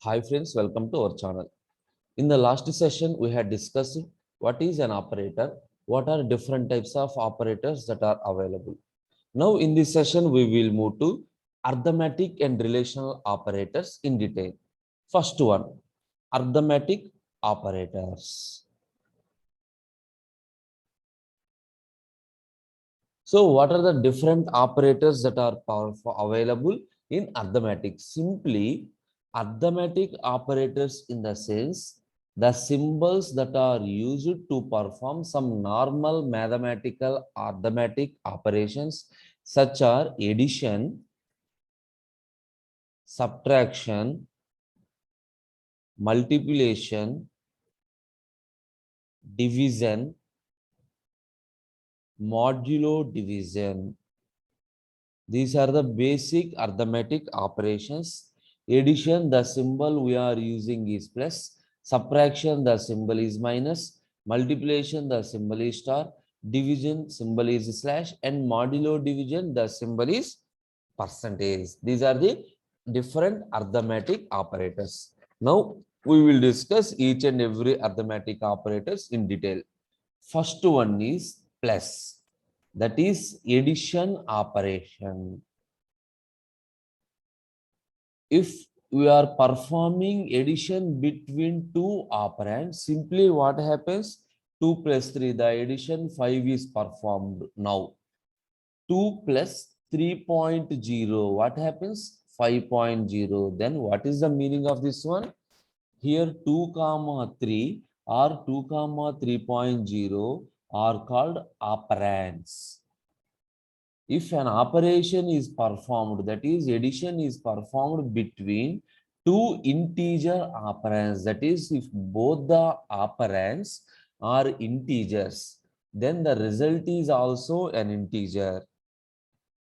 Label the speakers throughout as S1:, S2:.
S1: Hi friends, welcome to our channel. In the last session, we had discussed what is an operator, what are different types of operators that are available. Now in this session, we will move to arithmetic and relational operators in detail. First one, arithmetic operators. So what are the different operators that are available in arithmetic? Simply, arithmetic operators in the sense the symbols that are used to perform some normal mathematical arithmetic operations such as addition, subtraction, multiplication, division, modulo division. These are the basic arithmetic operations. Addition, the symbol we are using is plus. Subtraction, the symbol is minus. Multiplication, the symbol is star. Division, symbol is slash. And modulo division, the symbol is percentage. These are the different arithmetic operators. Now, we will discuss each and every arithmetic operators in detail. First one is plus. That is addition operation. If we are performing addition between two operands, simply what happens? 2 plus 3, the addition 5 is performed now. 2 plus 3.0, what happens? 5.0. Then what is the meaning of this one? Here 2 comma 3 or 2 comma 3.0 are called operands. If an operation is performed, that is addition is performed between two integer operands, that is if both the operands are integers, then the result is also an integer.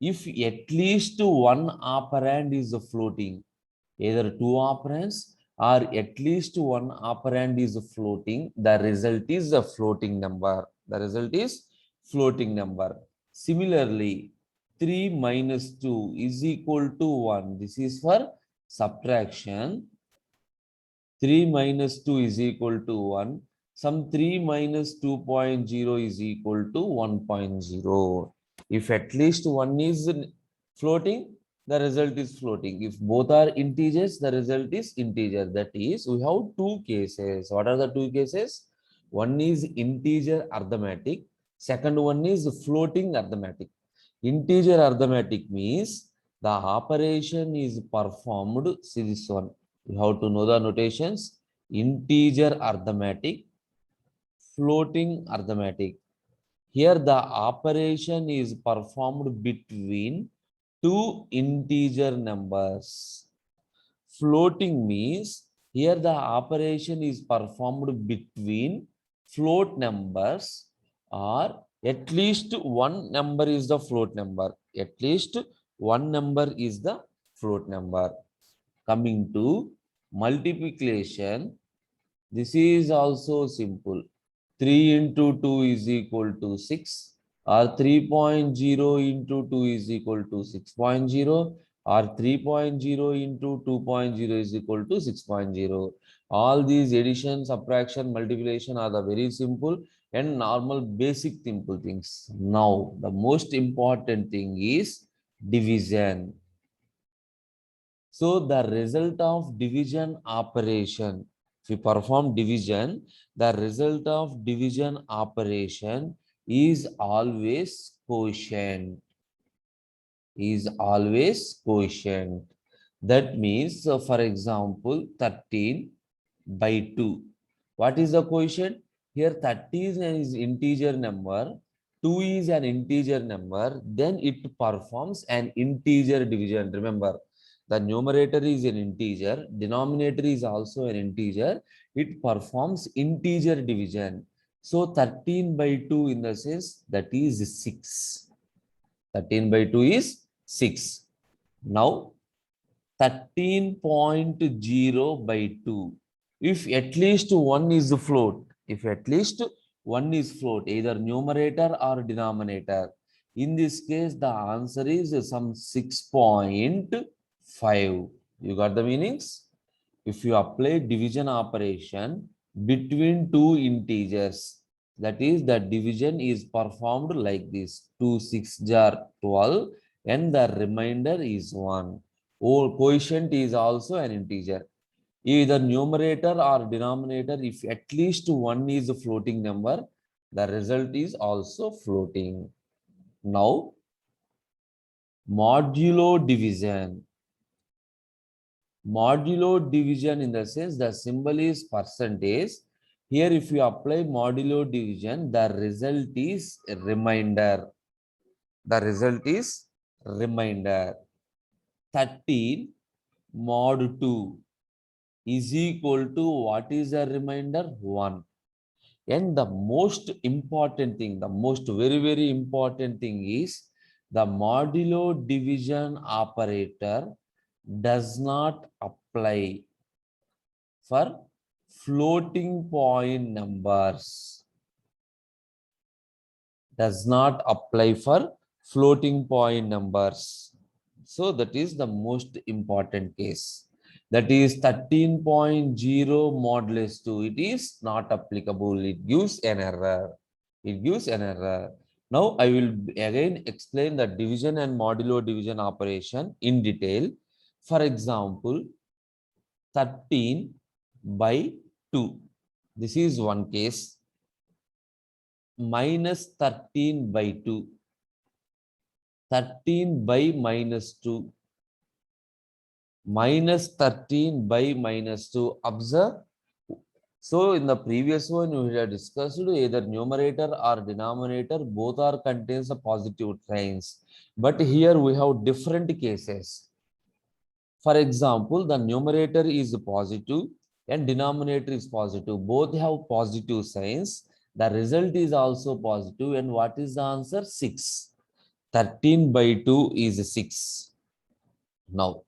S1: If at least one operand is floating, either two operands or at least one operand is floating, the result is a floating number. The result is floating number. Similarly, 3 minus 2 is equal to 1. This is for subtraction. 3 minus 2 is equal to 1. Some 3 minus 2.0 is equal to 1.0. If at least one is floating, the result is floating. If both are integers, the result is integer. That is, we have two cases. What are the two cases? One is integer arithmetic. Second one is floating arithmetic. Integer arithmetic means the operation is performed. See this one. You have to know the notations. Integer arithmetic, floating arithmetic. Here the operation is performed between two integer numbers. Floating means here the operation is performed between float numbers, or at least one number is the float number. At least one number is the float number. Coming to multiplication, this is also simple. 3 into 2 is equal to 6, or 3.0 into 2 is equal to 6.0, or 3.0 into 2.0 is equal to 6.0. All these addition, subtraction, multiplication are the very simple and normal basic simple things. Now, the most important thing is division. So the result of division operation, if we perform division, the result of division operation is always quotient. Is always quotient. That means, so for example, 13 by 2. What is the quotient? Here 13 is an integer number, 2 is an integer number, then it performs an integer division. Remember, the numerator is an integer, denominator is also an integer. It performs integer division. So 13 by 2 in the sense that is 6. 13 by 2 is 6. Now 13.0 by 2. If at least one is float, either numerator or denominator, in this case, the answer is some 6.5. You got the meanings? if you apply division operation between two integers, that is the division is performed like this: 2 6 jar 12 and the remainder is 1. Or quotient is also an integer. Either numerator or denominator, if at least one is a floating number, the result is also floating. Now, modulo division. Modulo division in the sense the symbol is percentage. Here, if you apply modulo division, the result is remainder. The result is remainder. 13 mod 2 is equal to what is the remainder? 1. And the most important thing, the most very important thing is the modulo division operator does not apply for floating point numbers. Does not apply for floating point numbers. So that is the most important case. That is 13.0 modulus 2. It is not applicable. It gives an error. It gives an error. Now I will again explain the division and modulo division operation in detail. For example, 13 by 2. This is one case. Minus 13 by 2. 13 by minus 2. Minus 13 by minus 2. Observe. So in the previous one, we have discussed either numerator or denominator, both are contains the positive signs. But here we have different cases. For example, the numerator is positive and denominator is positive. Both have positive signs. The result is also positive. And what is the answer? 6. 13 by 2 is 6. Now,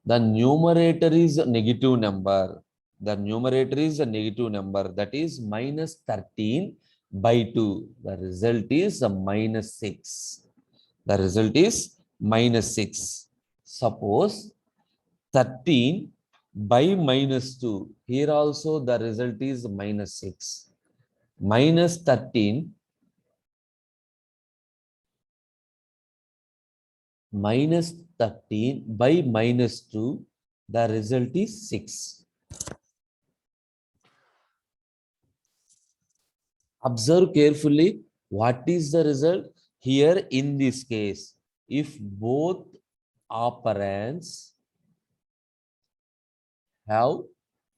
S1: the numerator is a negative number. The numerator is a negative number. That is minus 13 by 2. The result is a minus 6. The result is minus 6. Suppose 13 by minus 2. Here also the result is minus 6. Minus 13 minus 13 by minus 2. The result is 6. Observe carefully what is the result. Here in this case, if both operands have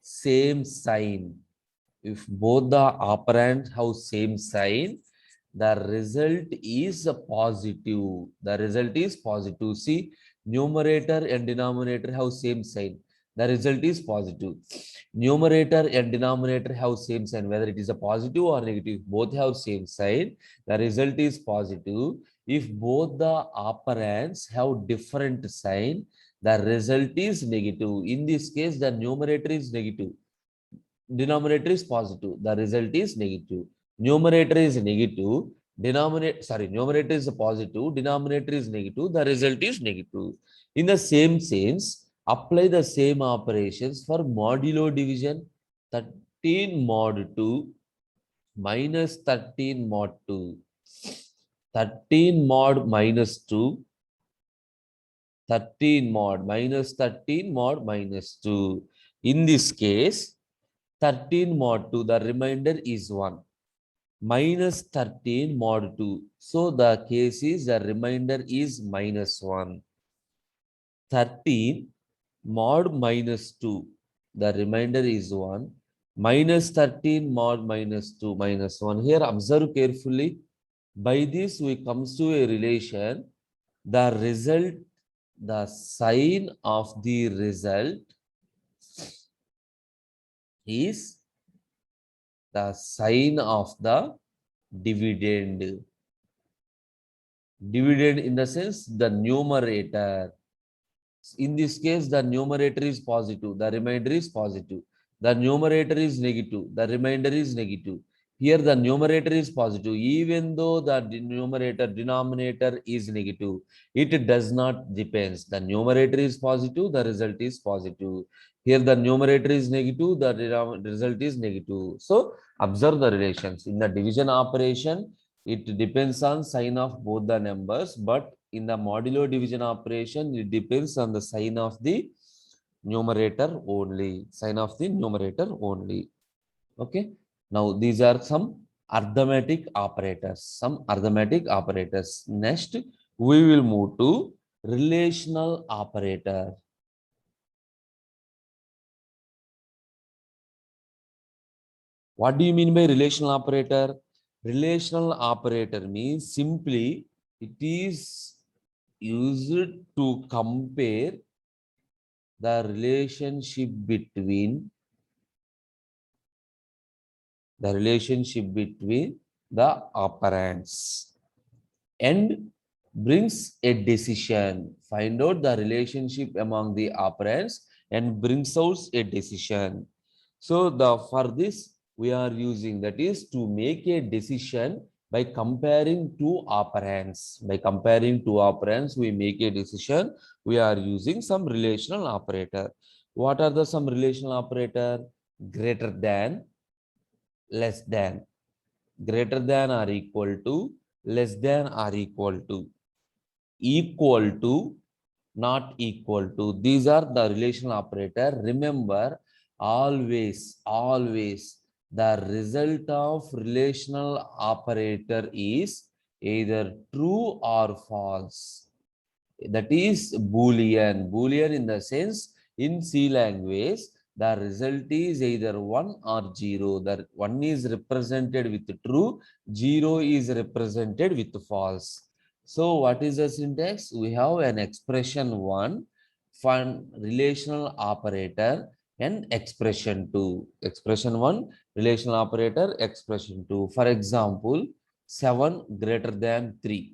S1: same sign, if both the operands have same sign, the result is positive. The result is positive. See, numerator and denominator have same sign. The result is positive. Numerator and denominator have same sign, whether it is a positive or negative, both have same sign. The result is positive. If both the operands have different sign, the result is negative. In this case, the numerator is negative, denominator is positive, the result is negative. Numerator is negative, numerator is positive, denominator is negative, the result is negative. In the same sense, apply the same operations for modulo division. 13 mod 2 minus 13 mod 2. 13 mod minus 2. 13 mod minus 13 mod minus 2. In this case, 13 mod 2, the remainder is 1. Minus 13 mod 2. So the case is the remainder is minus 1. 13 mod minus 2. The remainder is 1. Minus 13 mod minus 2 minus 1. Here observe carefully. By this we comes to a relation. The result, the sign of the result is the sign of the dividend. Dividend in the sense the numerator. In this case, the numerator is positive, the remainder is positive. The numerator is negative, the remainder is negative. Here the numerator is positive, even though the denominator is negative. It does not depends. The numerator is positive, the result is positive. Here the numerator is negative, the result is negative. So observe the relations. In the division operation, it depends on sign of both the numbers, but in the modulo division operation, it depends on the sign of the numerator only. Sign of the numerator only. Okay. Now these are some arithmetic operators. Some arithmetic operators. Next, we will move to relational operator. What do you mean by relational operator? Relational operator means simply it is used to compare the relationship between the operands and brings a decision. Find out the relationship among the operands and brings out a decision. So for this we are using, that is to make a decision by comparing two operands. By comparing two operands, we make a decision. We are using some relational operator. What are the some relational operator? Greater than, less than, greater than or equal to, less than or equal to, equal to, not equal to. These are the relational operator. Remember, always the result of relational operator is either true or false. That is Boolean. Boolean in the sense, in C language, the result is either 1 or 0. The 1 is represented with true, 0 is represented with false. So what is the syntax? We have an expression 1, fun relational operator, and expression 2. Expression 1, relational operator, expression 2. For example, 7 greater than 3.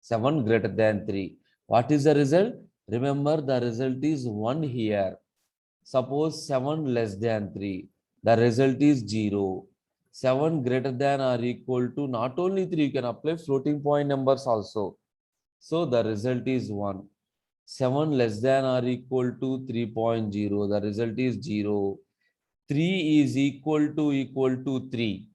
S1: 7 greater than 3. What is the result? Remember, the result is 1 here. Suppose 7 less than 3. The result is 0. 7 greater than or equal to not only 3, you can apply floating point numbers also. So the result is 1. 7 less than or equal to 3.0. The result is 0. 3 is equal to 3.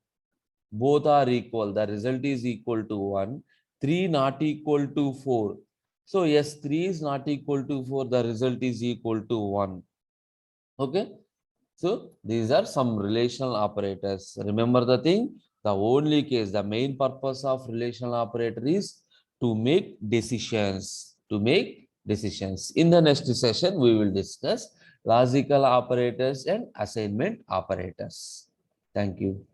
S1: Both are equal. The result is equal to 1. 3 not equal to 4. So yes, 3 is not equal to 4. The result is equal to 1. Okay. So these are some relational operators. Remember the thing, the only case, the main purpose of relational operator is to make decisions. To make decisions. In the next session, we will discuss logical operators and assignment operators. Thank you.